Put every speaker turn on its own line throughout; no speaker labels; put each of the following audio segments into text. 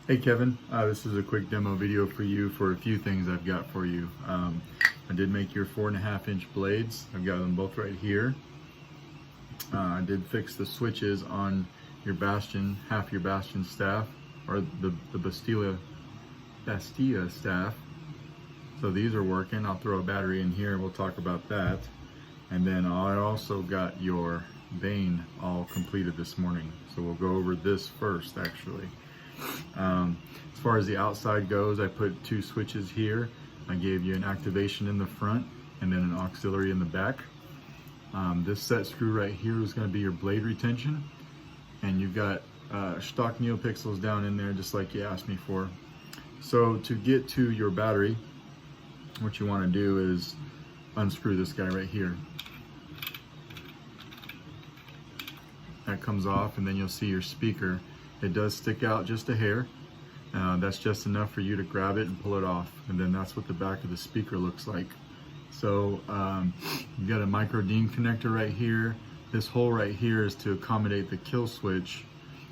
Hey Kevin, this is a quick demo video for you for a few things I've got for you. I did make your 4.5-inch blades. I've got them both right here. I did fix the switches on your Bastion, half your Bastion staff, or the Bastilla staff. So these are working. I'll throw a battery in here, we'll talk about that. And then I also got your Bane all completed this morning. So we'll go over this first actually. As far as the outside goes, I put 2 switches here. I gave you an activation in the front and then an auxiliary in the back. This set screw right here is going to be your blade retention, and you've got Shtok NPXLs down in there just like you asked me for. So to get to your battery, what you want to do is unscrew this guy right here. That comes off, and then you'll see your speaker. It does stick out just a hair. That's just enough for you to grab it and pull it off, and then that's what the back of the speaker looks like. So you got a micro DIN connector right here. This hole right here is to accommodate the kill switch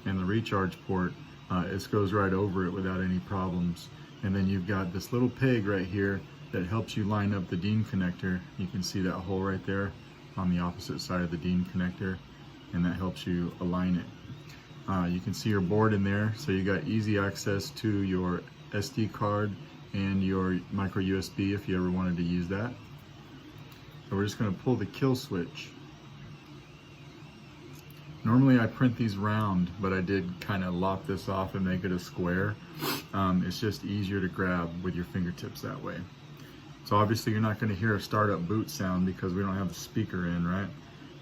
and the recharge port. It goes right over it without any problems. And then you've got this little peg right here that helps you line up the DIN connector. You can see that hole right there on the opposite side of the DIN connector, and that helps you align it. You can see your board in there, so you got easy access to your SD card and your micro USB if you ever wanted to use that. So we're just going to pull the kill switch. Normally I print these round, but I did kind of lop this off and make it a square. It's just easier to grab with your fingertips that way. So obviously you're not going to hear a startup boot sound because we don't have the speaker in, right?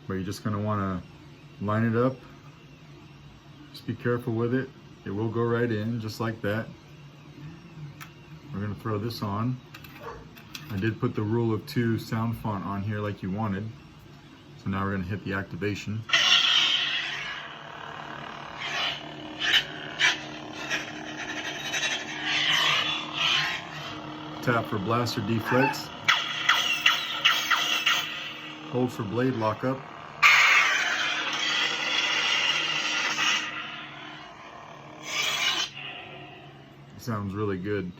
But you're just going to want to line it up. Just be careful with it. It will go right in just like that. We're going to throw this on. I did put the rule of 2 sound font on here like you wanted. So now we're going to hit the activation. Tap for blaster deflex. Hold for blade lockup. Sounds really good.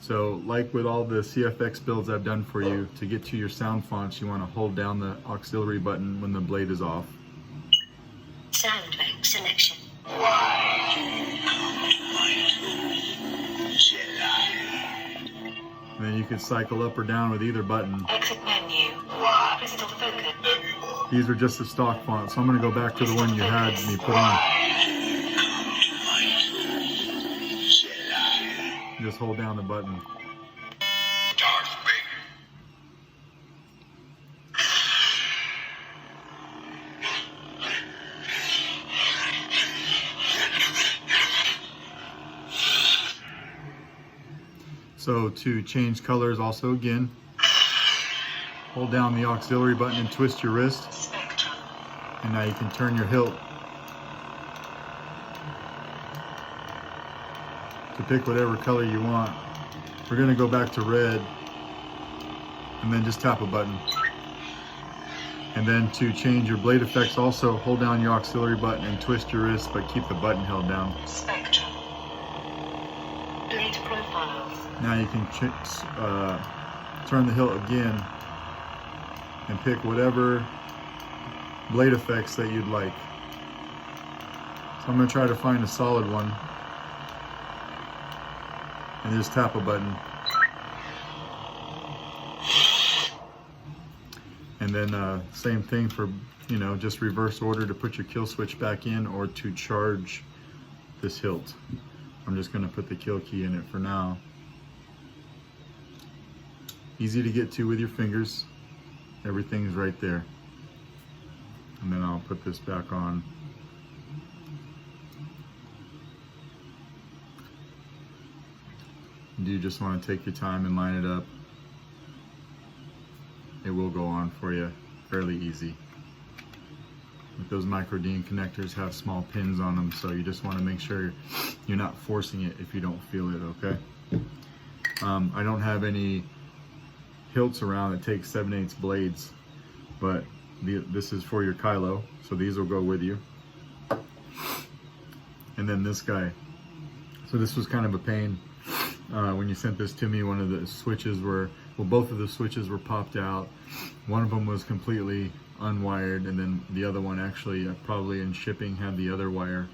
So like with all the CFX builds I've done for you, to get to your sound fonts you want to hold down the auxiliary button when the blade is off.
Sound bank selection.
And then you can cycle up or down with either button.
Exit menu. Crystal focus.
These are just the stock fonts, so I'm going to go back to the one you had me put on. Just hold down the button. So to change colors also again, hold down the auxiliary button and twist your wrist. And now you can turn your hilt to pick whatever color you want. We're going to go back to red and then just tap a button. And then to change your blade effects also, hold down your auxiliary button and twist your wrist, but keep the button held down.
Spectrum. Blade profiles.
Now you can turn the hilt again and pick whatever blade effects that you'd like. So I'm going to try to find a solid one. And just tap a button. And then same thing for, just reverse order to put your kill switch back in or to charge this hilt. I'm just going to put the kill key in it for now. Easy to get to with your fingers. Everything's right there. And then I'll put this back on. You just want to take your time and line it up. It will go on for you fairly easy. But those micro DIN connectors have small pins on them, so you just want to make sure you're not forcing it if you don't feel it, okay? I don't have any hilts around that take 7/8 blades, but this is for your Kylo, so these will go with you. And then this guy. So this was kind of a pain. When you sent this to me, one of the switches were, well, both of the switches were popped out. One of them was completely unwired, and then the other one actually, probably in shipping, had the other wire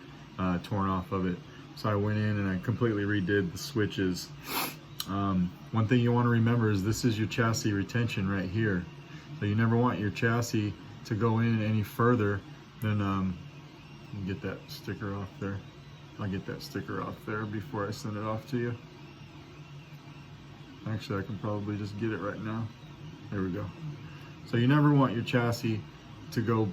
torn off of it. So I went in and I completely redid the switches. One thing you want to remember is this is your chassis retention right here. So you never want your chassis to go in any further than, get that sticker off there. I'll get that sticker off there before I send it off to you. Actually, I can probably just get it right now. There we go. So you never want your chassis to go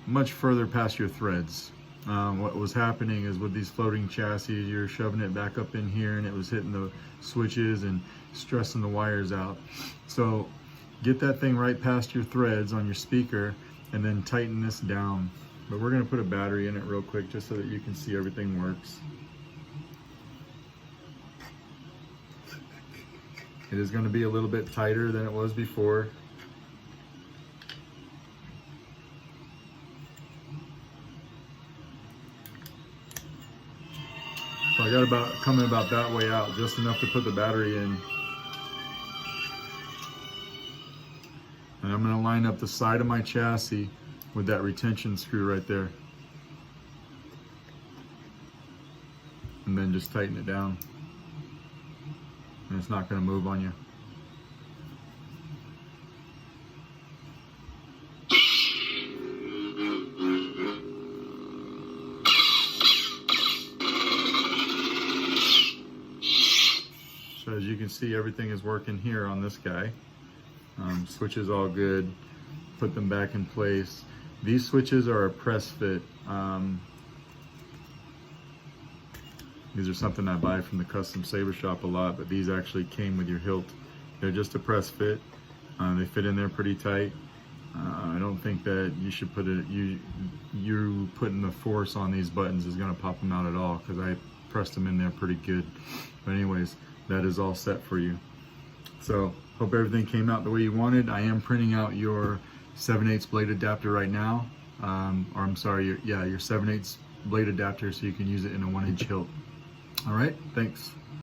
much further past your threads. What was happening is with these floating chassis, you're shoving it back up in here and it was hitting the switches and stressing the wires out. So get that thing right past your threads on your speaker and then tighten this down. But we're gonna put a battery in it real quick just so that you can see everything works. It is gonna be a little bit tighter than it was before. So I got coming about that way out, just enough to put the battery in. And I'm gonna line up the side of my chassis with that retention screw right there. And then just tighten it down. And it's not gonna move on you. So as you can see, everything is working here on this guy. Switches all good. Put them back in place. These switches are a press fit. These are something I buy from the custom saber shop a lot, but these actually came with your hilt. They're just a press fit. They fit in there pretty tight. I don't think that you should put it, you putting the force on these buttons is gonna pop them out at all, because I pressed them in there pretty good. But anyways, that is all set for you. So hope everything came out the way you wanted. I am printing out your 7/8 blade adapter right now. Or I'm sorry, your 7/8 blade adapter, so you can use it in a 1-inch hilt. All right, thanks.